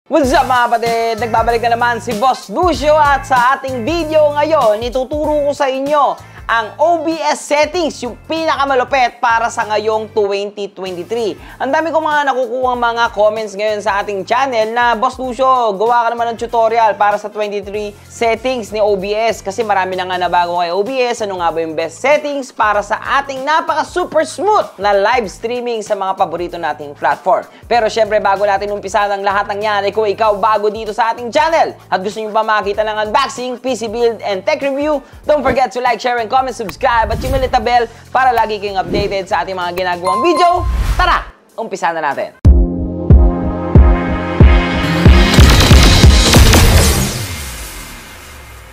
What's up mga kapatid? Nagbabalik na naman si Boss Lucio at sa ating video ngayon, ituturo ko sa inyo ang OBS settings, yung pinakamalupit para sa ngayong 2023. Ang dami kong mga nakukuha mga comments ngayon sa ating channel na, Boss Lucio, gawa ka naman ng tutorial para sa 23 settings ni OBS kasi marami na nga nabago kay OBS. Ano nga ba yung best settings para sa ating napaka-super smooth na live streaming sa mga paborito nating platform. Pero syempre, bago natin umpisa ng lahat ng yan, kung ikaw bago dito sa ating channel at gusto nyo pa makita ng unboxing, PC build, and tech review, don't forget to like, share, and comment, subscribe, at yung malita bell para lagi kayong updated sa ating mga ginagawang video. Tara! Umpisa na natin!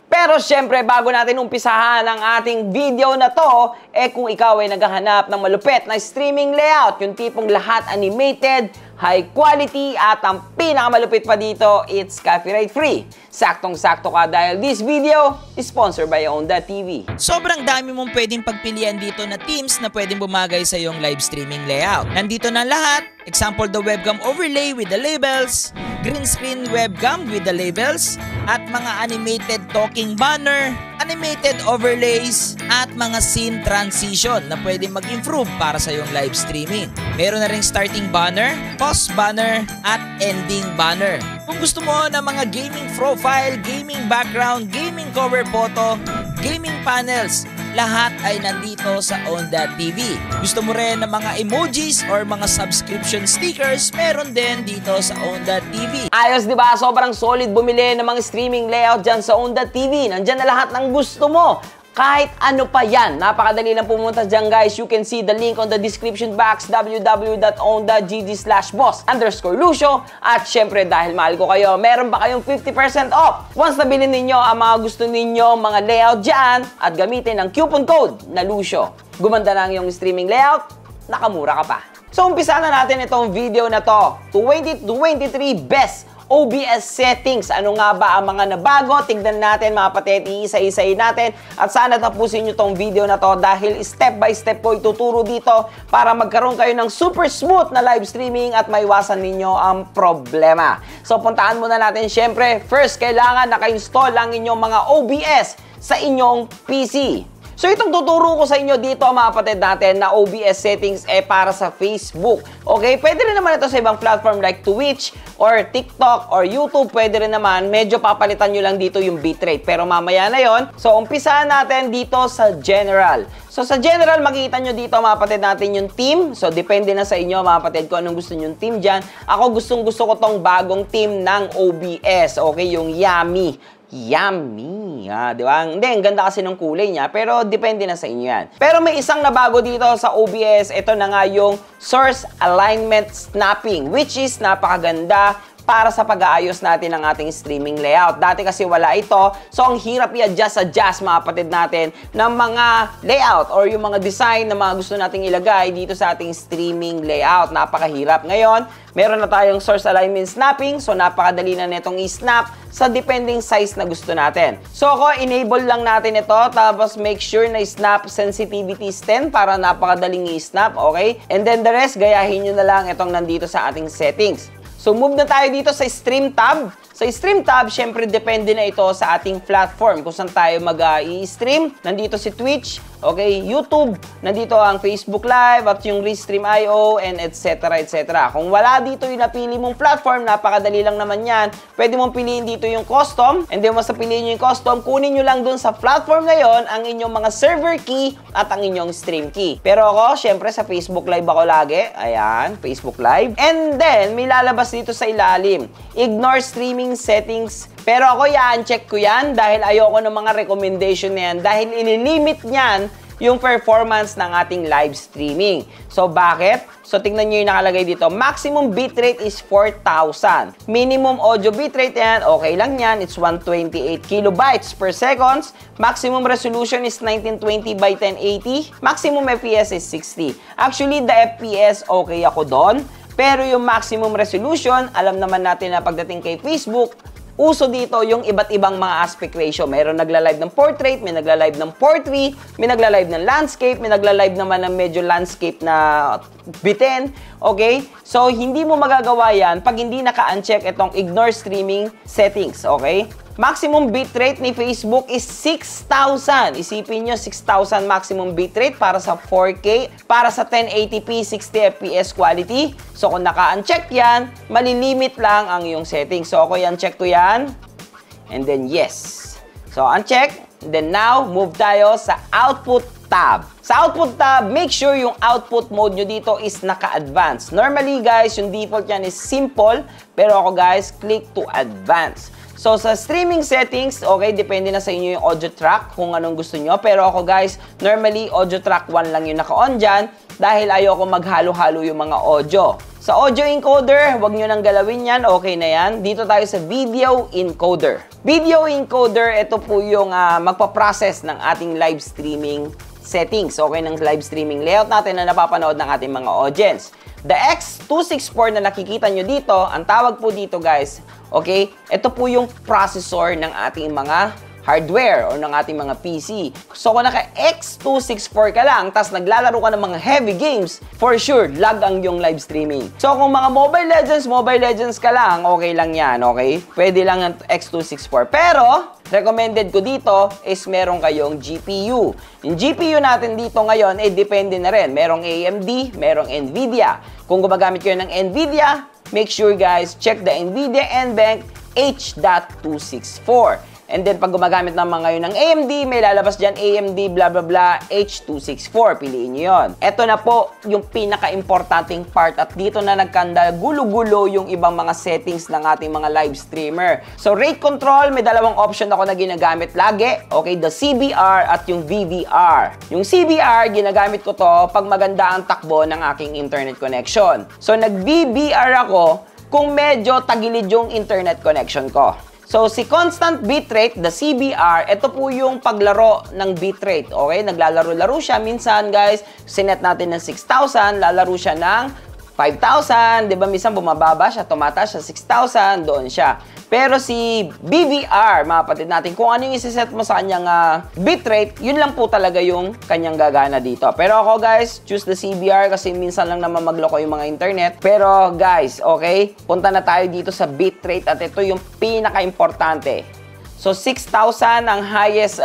Pero syempre, bago natin umpisahan ang ating video na to, kung ikaw ay naghahanap ng malupit na streaming layout, yung tipong lahat animated, high quality, at ang pinakamalupit pa dito, it's copyright free. Saktong-sakto ka dahil this video is sponsored by Onda.tv. Sobrang dami mong pwedeng pagpilian dito na themes na pwedeng bumagay sa iyong live streaming layout. Nandito na lahat. Example, the webcam overlay with the labels, green screen webcam with the labels, at mga animated talking banner, animated overlays, at mga scene transition na pwedeng mag-improve para sa iyong live streaming. Meron na ring starting banner, pause banner, at ending banner. Kung gusto mo ng mga gaming profile, gaming background, gaming cover photo, gaming panels, lahat ay nandito sa Onda.tv. Gusto mo rin ng mga emojis or mga subscription stickers, meron din dito sa Onda.tv. Ayos, di ba? Sobrang solid bumili ng mga streaming layout dyan sa Onda.tv. Nandyan na lahat ng gusto mo. Kahit ano pa yan. Napakadali lang pumunta dyan, guys. You can see the link on the description box, www.onda.gg/boss_lucio. At syempre, dahil mahal ko kayo, meron ba kayong 50% off? Once nabili ninyo ang mga gusto ninyo, mga layout dyan, at gamitin ang coupon code na Lucio. Gumanda na ang iyong streaming layout, nakamura ka pa. So, umpisa na natin itong video na to. 2023 Best OBS settings. Ano nga ba ang mga nabago? Tignan natin mga kapatid, iisa-isayin natin. At sana tapusin nyo tong video na to dahil step by step ko ituturo dito para magkaroon kayo ng super smooth na live streaming at maiwasan ninyo ang problema. So puntaan muna natin. Syempre, first kailangan naka-install ang inyong mga OBS sa inyong PC. So itong tuturo ko sa inyo dito mga kapatid natin na OBS settings para sa Facebook. Okay? Pwede rin naman ito sa ibang platform like Twitch or TikTok or YouTube. Pwede rin naman. Medyo papalitan nyo lang dito yung bitrate. Pero mamaya na yon. So umpisahan natin dito sa General. So sa General, makikita nyo dito mga kapatid natin yung theme. So depende na sa inyo mga kapatid kung anong gusto nyo yung theme dyan. Ako gustong-gusto ko tong bagong theme ng OBS. Okay? Yung Yummy. Yummy, di ba? Hindi, ang ganda kasi ng kulay niya, pero depende na sa inyo yan. Pero may isang nabago dito sa OBS, ito na nga yung Source Alignment Snapping, which is napakaganda para sa pag-aayos natin ng ating streaming layout. Dati kasi wala ito, so ang hirap i-adjust mga kapatid natin ng mga layout or yung mga design na mga gusto nating ilagay dito sa ating streaming layout. Napakahirap. Ngayon, meron na tayong source alignment snapping, so napakadali na nitong i-snap sa depending size na gusto natin. So ako, enable lang natin ito, tapos make sure na snap sensitivity is 10 para napakadaling i-snap, okay? And then the rest, gayahin nyo na lang itong nandito sa ating settings. So, move na tayo dito sa Stream tab. Sa Stream tab, syempre, depende na ito sa ating platform kung saan tayo mag-i-stream. Nandito si Twitch, okay, YouTube, nandito ang Facebook Live at yung Restream.io and etc. etc. Kung wala dito yung napili mong platform, napakadali lang naman yan. Pwede mong piliin dito yung custom, and then once na piliin nyo yung custom, kunin nyo lang dun sa platform na yon ang inyong mga server key at ang inyong stream key. Pero ako, syempre, sa Facebook Live ako lagi. Ayan, Facebook Live. And then, may lalabas dito sa ilalim. Ignore streaming settings. Pero ako check ko yan dahil ayoko ng mga recommendation na yan dahil ililimit niyan yung performance ng ating live streaming. So, bakit? So, tingnan nyo yung nakalagay dito. Maximum bitrate is 4,000. Minimum audio bitrate yan, okay lang yan. It's 128 kilobytes per seconds. Maximum resolution is 1920 by 1080. Maximum FPS is 60. Actually, the FPS, okay ako doon. Pero yung maximum resolution, alam naman natin na pagdating kay Facebook, uso dito yung iba't ibang mga aspect ratio. Mayroon nagla-live ng portrait, may nagla-live ng portrait, may nagla-live ng landscape, may nagla-live naman ng medyo landscape na bitin. Okay? So, hindi mo magagawa yan pag hindi naka-uncheck itong ignore streaming settings. Okay? Maximum bitrate ni Facebook is 6,000. Isipin nyo, 6,000 maximum bitrate para sa 4K, para sa 1080p 60 FPS quality. So, kung naka-uncheck yan, malilimit lang ang iyong settings. So, ako i-uncheck ko yan. And then, yes. So, uncheck. Then, now, move tayo sa output tab. Sa output tab, make sure yung output mode nyo dito is naka-advance. Normally, guys, yung default yan is simple. Pero ako, guys, click to advance. So, sa streaming settings, okay, depende na sa inyo yung audio track kung anong gusto nyo. Pero ako, guys, normally, audio track 1 lang yung naka-on dyan dahil ayoko maghalo-halo yung mga audio. Sa audio encoder, huwag nyo nang galawin yan. Okay na yan. Dito tayo sa video encoder. Video encoder, ito po yung magpaprocess ng ating live streaming settings. Okay, ng live streaming layout natin na napapanood ng ating mga audience. The X264 na nakikita nyo dito, ang tawag po dito, guys, okay, ito po yung processor ng ating mga hardware o ng ating mga PC. So, kung naka X264 ka lang, tas naglalaro ka ng mga heavy games, for sure, lag ang yung live streaming. So, kung mga Mobile Legends ka lang, okay lang yan, okay? Pwede lang ang X264. Pero, recommended ko dito is meron kayong GPU. Yung GPU natin dito ngayon, depende na rin. Merong AMD, merong NVIDIA. Kung gumagamit kayo ng NVIDIA, make sure, guys, check the NVIDIA NVENC H.264. And then, pag gumagamit naman ngayon ng AMD, may lalabas dyan AMD blah blah blah H.264. Piliin nyo yun. Ito na po yung pinaka-importanting part at dito na nagkanda gulo-gulo yung ibang mga settings ng ating mga live streamer. So, rate control, may dalawang option ako na ginagamit lagi. Okay, the CBR at yung VBR. Yung CBR, ginagamit ko to pag maganda ang takbo ng aking internet connection. So, nag-VBR ako kung medyo tagilid yung internet connection ko. So, si constant bitrate, the CBR, ito po yung paglaro ng bitrate. Okay? Naglalaro-laro siya. Minsan, guys, sinet natin ng 6,000, lalaro siya ng 5,000. Diba? Minsan bumababa siya, tumataas siya, 6,000, doon siya. Pero si BVR, mga kapatid natin, kung ano yung isiset mo sa kanyang bitrate, yun lang po talaga yung kanyang gagana dito. Pero ako, guys, choose the CBR kasi minsan lang naman magloko yung mga internet. Pero, guys, okay, punta na tayo dito sa bitrate at ito yung pinaka-importante. So, 6,000 ang highest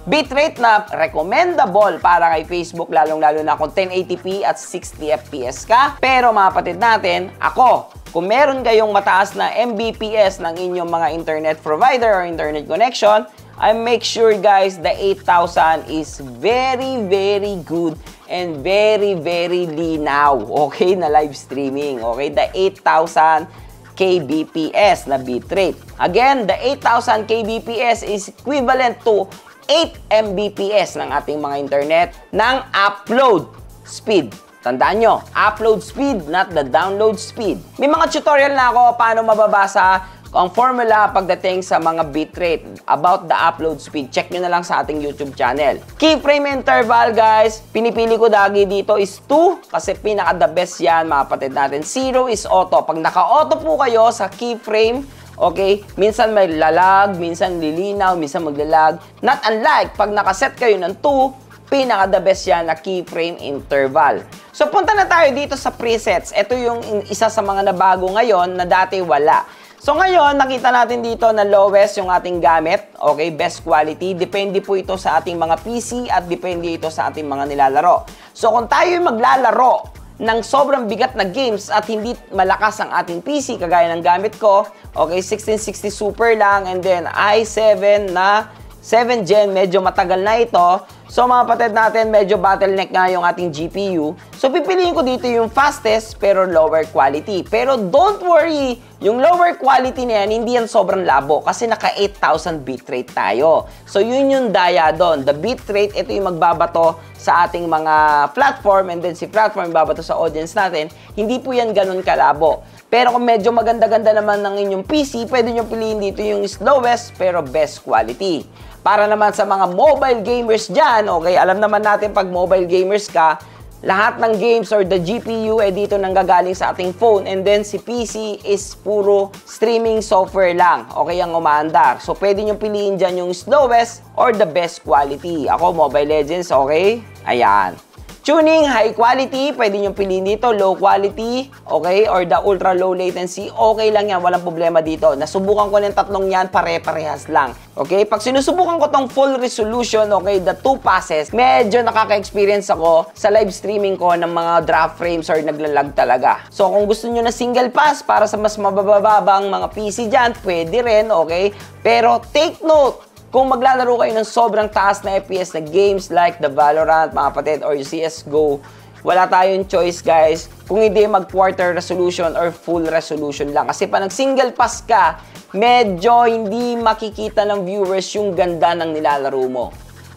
bitrate na recommendable para kay Facebook, lalong-lalo na kung 1080p at 60 FPS ka. Pero, mga kapatid natin, ako, kung meron kayong mataas na Mbps ng inyong mga internet provider or internet connection, I make sure, guys, the 8,000 is very, very good and very, very linaw, okay, na live streaming, okay? The 8,000 kbps na bitrate. Again, the 8,000 kbps is equivalent to 8 Mbps ng ating mga internet ng upload speed. Tandaan nyo, upload speed, not the download speed. May mga tutorial na ako paano mababasa ang formula pagdating sa mga bitrate about the upload speed. Check nyo na lang sa ating YouTube channel. Keyframe interval, guys, pinipili ko lagi dito is 2 kasi pinaka-the best yan, mga kapatid natin. 0 is auto. Pag naka-auto po kayo sa keyframe, okay, minsan may lalag, minsan lilinaw, minsan maglalag. Not unlike, pag nakaset kayo ng 2, pinaka-the best yan na keyframe interval. So, punta na tayo dito sa presets. Ito yung isa sa mga nabago ngayon na dati wala. So, ngayon, nakita natin dito na lowest yung ating gamit. Okay, best quality. Depende po ito sa ating mga PC at depende ito sa ating mga nilalaro. So, kung tayo maglalaro ng sobrang bigat na games at hindi malakas ang ating PC, kagaya ng gamit ko, okay, 1660 Super lang, and then i7 na 7 Gen, medyo matagal na ito. So, mga kapatid natin, medyo bottleneck nga yung ating GPU. So, pipiliin ko dito yung fastest pero lower quality. Pero don't worry, yung lower quality na yan, hindi yan sobrang labo kasi naka 8,000 bitrate tayo. So, yun yung daya doon. The bitrate, ito yung magbabato sa ating mga platform, and then si platform babato sa audience natin. Hindi po yan ganun kalabo. Pero kung medyo maganda-ganda naman ng inyong PC, pwede nyo piliin dito yung slowest pero best quality. Para naman sa mga mobile gamers dyan, okay, alam naman natin pag mobile gamers ka, lahat ng games or the GPU dito nanggagaling sa ating phone, and then si PC is puro streaming software lang, okay, ang umaandar. So pwede nyo piliin dyan yung slowest or the best quality. Ako, Mobile Legends, okay? Ayan. Tuning, high quality, pwede nyo piliin dito, low quality, okay, or the ultra low latency, okay lang yan, walang problema dito. Nasubukan ko ng tatlong yan, pare-parehas lang. Okay, pag sinusubukan ko tong full resolution, okay, the 2 passes, medyo nakaka-experience ako sa live streaming ko ng mga drop frames or naglalag talaga. So kung gusto nyo na single pass para sa mas mabababang mga PC dyan, pwede rin, okay, pero take note, kung maglalaro kayo ng sobrang taas na FPS na games like the Valorant, mga kapatid, or yung CSGO, wala tayong choice, guys, kung hindi mag-quarter resolution or full resolution lang. Kasi pa nag-single pass ka, medyo hindi makikita ng viewers yung ganda ng nilalaro mo.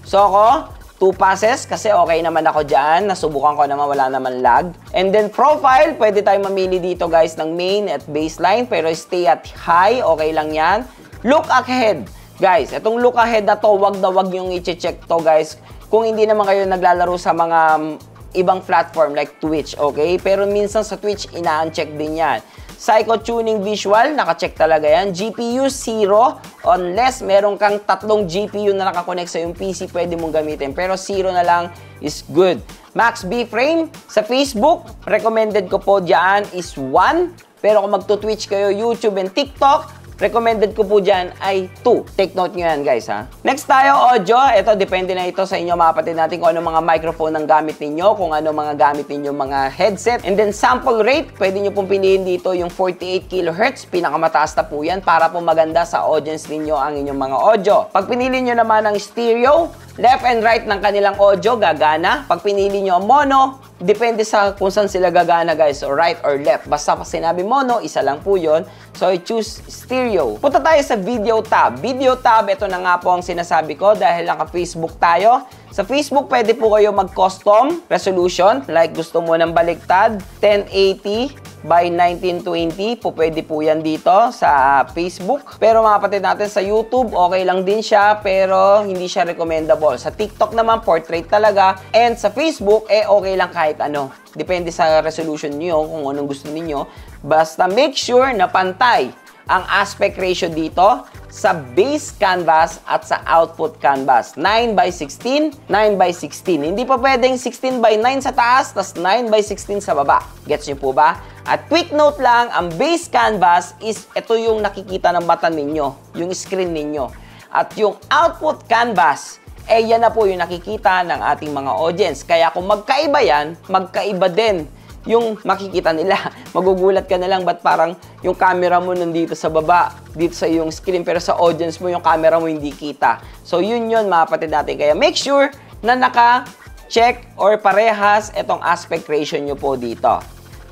So ako, 2 passes kasi okay naman ako dyan. Nasubukan ko naman, wala naman lag. And then profile, pwede tayong mamili dito, guys, ng main at baseline, pero stay at high, okay lang yan. Look ahead. Guys, itong look ahead na to, wag na wag yung i-check to, guys. Kung hindi naman kayo naglalaro sa mga ibang platform like Twitch, okay? Pero minsan sa Twitch, ina-uncheck din yan. Psycho tuning visual, naka-check talaga yan. GPU 0, unless meron kang 3 GPU na nakakonect sa yung PC, pwede mong gamitin. Pero 0 na lang is good. Max B-frame, sa Facebook, recommended ko po dyan is 1. Pero kung magto-Twitch kayo, YouTube and TikTok, recommended ko po dyan ay 2. Take note nyo yan, guys, ha. Next tayo, audio. Ito, depende na ito sa inyo, mga kapatid natin, kung ano mga microphone ang gamit ninyo, kung ano mga gamit ninyo mga headset. And then, sample rate, pwede nyo pong piliin dito yung 48 kHz. Pinakamataas na po yan para po maganda sa audience ninyo ang inyong mga audio. Pag pinili nyo naman ang stereo, left and right ng kanilang audio, gagana. Pag pinili nyo ang mono, depende sa kung saan sila gagana, guys, or right or left. Basta pag sinabi mono, isa lang po yun. So, I choose stereo. Punta tayo sa video tab. Video tab, ito na nga po ang sinasabi ko dahil naka-Facebook tayo. Sa Facebook, pwede po kayo mag-custom resolution. Like gusto mo ng baliktad, 1080 by 1920. Po pwede po yan dito sa Facebook. Pero mga kapatid natin sa YouTube, okay lang din siya, pero hindi siya recommendable. Sa TikTok naman, portrait talaga. And sa Facebook, okay lang kahit ano. Depende sa resolution niyo kung anong gusto niyo. Basta make sure na pantay ang aspect ratio dito sa base canvas at sa output canvas. 9 by 16, 9 by 16. Hindi pa pwedeng 16 by 9 sa taas, tas 9 by 16 sa baba. Gets niyo po ba? At quick note lang, ang base canvas is ito yung nakikita ng mata ninyo, yung screen ninyo. At yung output canvas, yan na po yung nakikita ng ating mga audience. Kaya kung magkaiba yan, magkaiba din yung makikita nila. Magugulat ka na lang, ba't parang yung camera mo nandito sa baba, dito sa yung screen, pero sa audience mo, yung camera mo hindi kita. So, yun mga kapatid natin. Kaya make sure na naka-check or parehas itong aspect ratio nyo po dito.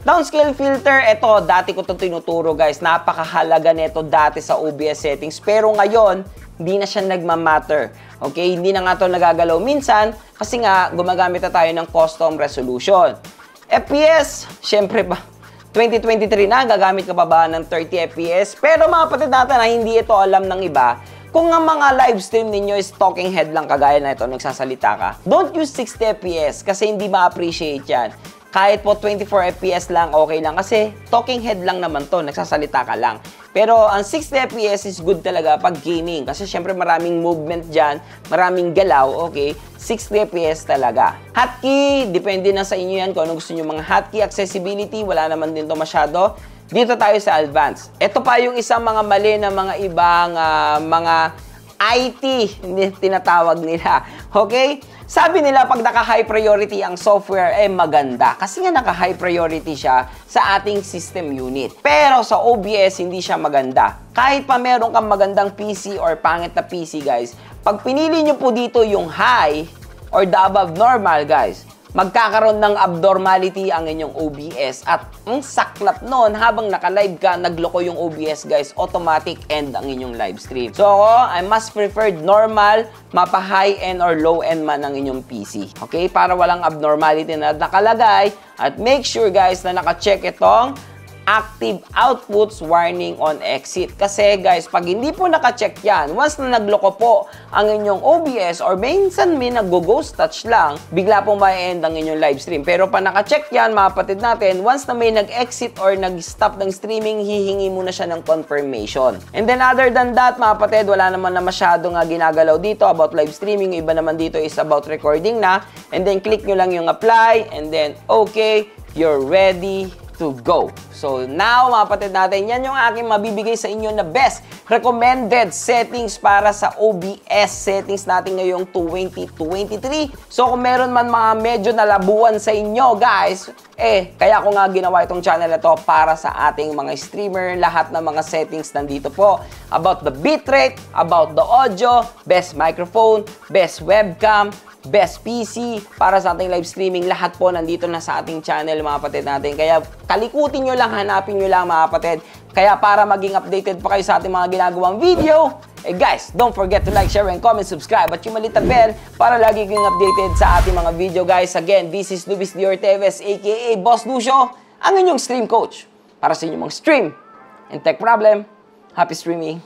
Downscale filter, ito, dati ko itong tinuturo, guys. Napakahalaga nito dati sa OBS settings. Pero ngayon, hindi na siya nagmamatter. Okay? Hindi na nga ito nagagalaw minsan kasi nga gumagamit na tayo ng custom resolution. FPS, syempre ba, 2023 na, gagamit ka pa ba ng 30 FPS? Pero mga kapatid natin na hindi ito alam ng iba, kung ang mga live stream ninyo is talking head lang kagaya na ito, nagsasalita ka, don't use 60 FPS kasi hindi ma-appreciate yan. Kahit po 24 FPS lang, okay lang. Kasi talking head lang naman to, nagsasalita ka lang. Pero ang 60 FPS is good talaga pag gaming. Kasi syempre maraming movement dyan, maraming galaw, okay? 60 FPS talaga. Hotkey, depende na sa inyo yan kung ano gusto nyo mga hotkey. Accessibility, wala naman din to masyado. Dito tayo sa advanced. Ito pa yung isang mga mali na mga ibang mga IT, tinatawag nila. Okay? Sabi nila pag naka-high priority ang software, maganda. Kasi nga naka-high priority siya sa ating system unit. Pero sa OBS, hindi siya maganda. Kahit pa meron kang magandang PC or pangit na PC, guys, pag pinili nyo po dito yung high or the above normal, guys, magkakaroon ng abnormality ang inyong OBS. At ang saklap nun, habang naka-live ka, nagloko yung OBS, guys, automatic end ang inyong live stream. So ako, I must preferred normal, mapa-high-end or low-end man ang inyong PC. Okay? Para walang abnormality na nakalagay. At make sure, guys, na naka-check itong active outputs, warning on exit. Kasi guys, pag hindi po naka-check yan, once na nagloko po ang inyong OBS or minsan may nag-ghost touch lang, bigla pong ma-end ang inyong live stream. Pero pa naka-check yan, mga kapatid natin, once na may nag-exit or nag-stop ng streaming, hihingi muna siya ng confirmation. And then other than that, mga kapatid, wala naman na masyadong ginagalaw dito about live streaming. Iba naman dito is about recording na. And then click nyo lang yung apply and then okay, you're ready to go. So now, mga kapatid natin, yan yung aking mabibigay sa inyo na best recommended settings para sa OBS settings natin ngayong 2023. So kung meron man mga medyo nalabuan sa inyo, guys, kaya ko nga ginawa itong channel na to para sa ating mga streamer. Lahat ng mga settings nandito po. About the bitrate, about the audio, best microphone, best webcam, best PC, para sa ating live streaming, lahat po nandito na sa ating channel, mga kapatid natin. Kaya kalikutin nyo lang, hanapin nyo lang, mga kapatid. Kaya para maging updated pa kayo sa ating mga ginagawang video, guys, don't forget to like, share, and comment, subscribe, at yung maliit na bell para lagi kayong updated sa ating mga video, guys. Again, this is Luis D. Orteves, aka Boss Lucio, ang inyong stream coach para sa inyong mga stream and tech problem. Happy streaming!